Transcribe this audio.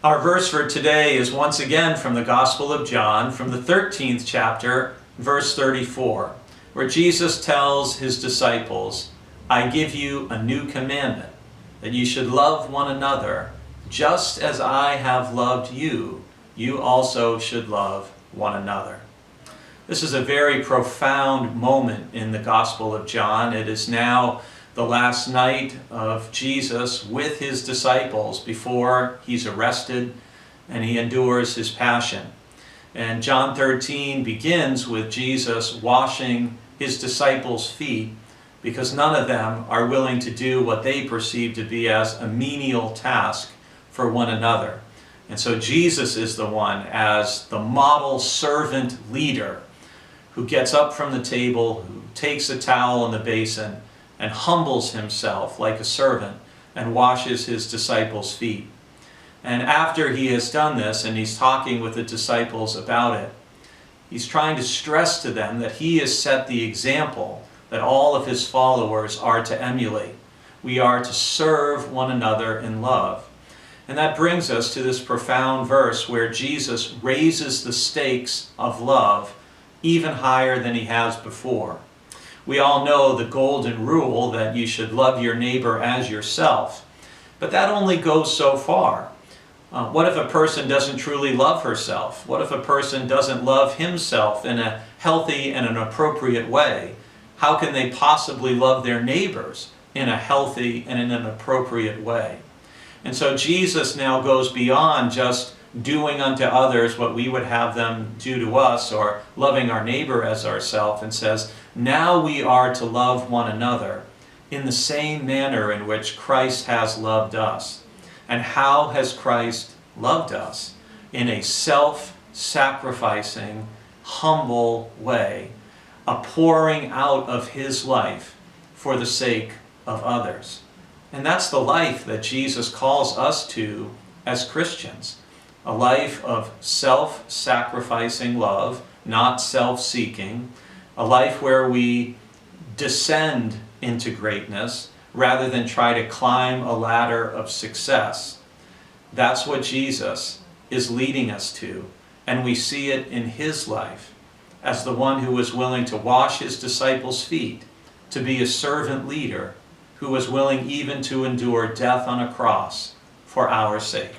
Our verse for today is once again from the Gospel of John, from the 13th chapter, verse 34, where Jesus tells his disciples, "I give you a new commandment, that you should love one another, just as I have loved you, you also should love one another." This is a very profound moment in the Gospel of John. It is now the last night of Jesus with his disciples before he's arrested and he endures his passion. And John 13 begins with Jesus washing his disciples' feet because none of them are willing to do what they perceive to be as a menial task for one another. And so Jesus is the one, as the model servant leader, who gets up from the table, who takes a towel in the basin, and humbles himself like a servant and washes his disciples' feet. And after he has done this, and he's talking with the disciples about it, he's trying to stress to them that he has set the example that all of his followers are to emulate. We are to serve one another in love. And that brings us to this profound verse where Jesus raises the stakes of love even higher than he has before. We all know the golden rule that you should love your neighbor as yourself, but that only goes so far. What if a person doesn't truly love herself? What if a person doesn't love himself in a healthy and an appropriate way? How can they possibly love their neighbors in a healthy and in an appropriate way? And so Jesus now goes beyond just doing unto others what we would have them do to us, or loving our neighbor as ourselves, and says, now we are to love one another in the same manner in which Christ has loved us. And how has Christ loved us? In a self-sacrificing, humble way, a pouring out of his life for the sake of others. And that's the life that Jesus calls us to as Christians. A life of self-sacrificing love, not self-seeking. A life where we descend into greatness rather than try to climb a ladder of success. That's what Jesus is leading us to. And we see it in his life as the one who was willing to wash his disciples' feet, to be a servant leader who was willing even to endure death on a cross for our sake.